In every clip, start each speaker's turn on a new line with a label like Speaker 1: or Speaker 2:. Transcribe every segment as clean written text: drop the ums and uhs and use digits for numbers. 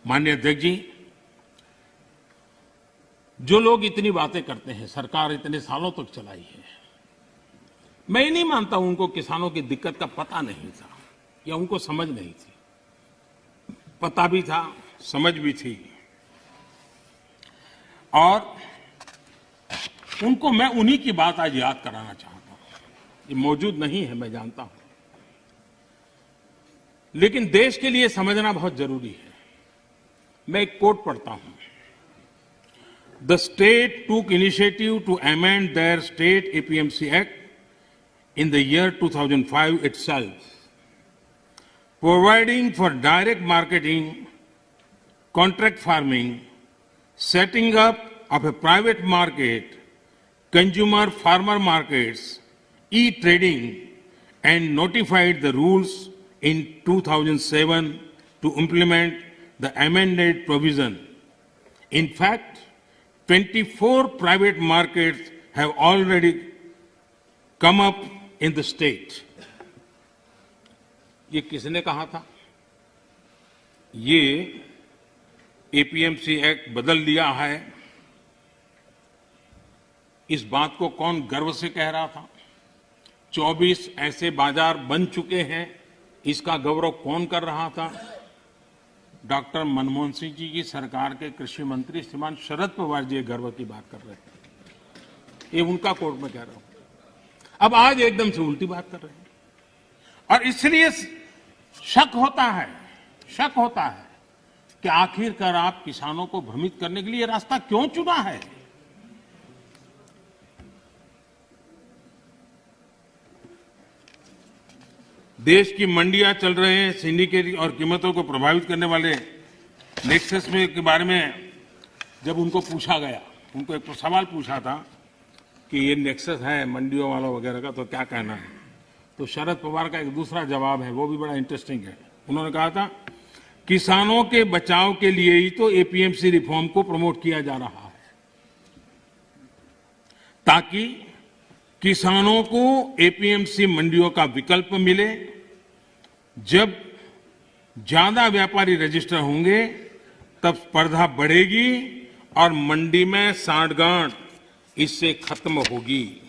Speaker 1: माननीय अध्यक्ष जी, जो लोग इतनी बातें करते हैं, सरकार इतने सालों तक चलाई है, मैं ये नहीं मानता उनको किसानों की दिक्कत का पता नहीं था या उनको समझ नहीं थी। पता भी था, समझ भी थी, और उनको मैं उन्हीं की बात आज याद कराना चाहता हूं। ये मौजूद नहीं है, मैं जानता हूं, लेकिन देश के लिए समझना बहुत जरूरी है। मैं एक कोट पढ़ता हूं। The state took initiative to amend their state APMC act in the year 2005 itself, providing for direct marketing, contract farming, setting up of a private market, consumer farmer markets, e-trading, and notified the rules in 2007 to implement the amended provision. In fact, 24 private markets have already come up in the state. ये किसने कहा था? ये APMC act बदल दिया है, इस बात को कौन गर्व से कह रहा था? 24 ऐसे बाजार बन चुके हैं, इसका गौरव कौन कर रहा था? डॉक्टर मनमोहन सिंह जी की सरकार के कृषि मंत्री श्रीमान शरद पवार जी गर्व की बात कर रहे थे। ये उनका कोर्ट में कह रहा हूं। अब आज एकदम से उल्टी बात कर रहे हैं, और इसलिए शक होता है कि आखिरकार आप किसानों को भ्रमित करने के लिए रास्ता क्यों चुना है? देश की मंडियां चल रहे हैं, सिंडिकेट और कीमतों को प्रभावित करने वाले नेक्सस में के बारे में जब उनको पूछा गया, उनको एक सवाल पूछा था कि ये नेक्सस है मंडियों वालों वगैरह का, तो क्या कहना है? तो शरद पवार का एक दूसरा जवाब है, वो भी बड़ा इंटरेस्टिंग है। उन्होंने कहा था, किसानों के बचाव के लिए ही तो एपीएमसी रिफॉर्म को प्रमोट किया जा रहा है, ताकि किसानों को एपीएमसी मंडियों का विकल्प मिले। जब ज्यादा व्यापारी रजिस्टर होंगे तब स्पर्धा बढ़ेगी और मंडी में सांठगांठ इससे खत्म होगी।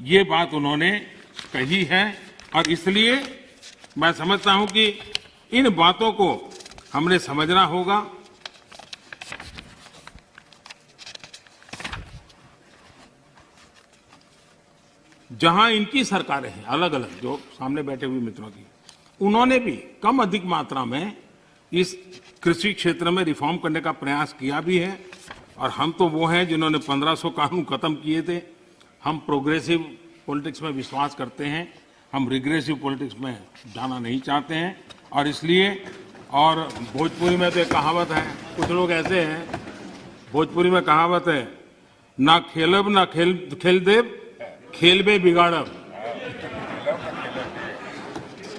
Speaker 1: ये बात उन्होंने कही है, और इसलिए मैं समझता हूं कि इन बातों को हमने समझना होगा। जहां इनकी सरकारें हैं अलग अलग, जो सामने बैठे हुए मित्रों की, उन्होंने भी कम अधिक मात्रा में इस कृषि क्षेत्र में रिफॉर्म करने का प्रयास किया भी है, और हम तो वो हैं जिन्होंने 1500 कानून खत्म किए थे। हम प्रोग्रेसिव पॉलिटिक्स में विश्वास करते हैं, हम रिग्रेसिव पॉलिटिक्स में जाना नहीं चाहते हैं। और इसलिए, और भोजपुरी में तो एक कहावत है, कुछ लोग ऐसे हैं, भोजपुरी में कहावत है, ना खेलब ना खेल देव, खेलबे बिगाड़ब।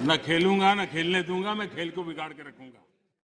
Speaker 1: न खेलूंगा न खेलने दूंगा, मैं खेल को बिगाड़ के रखूंगा।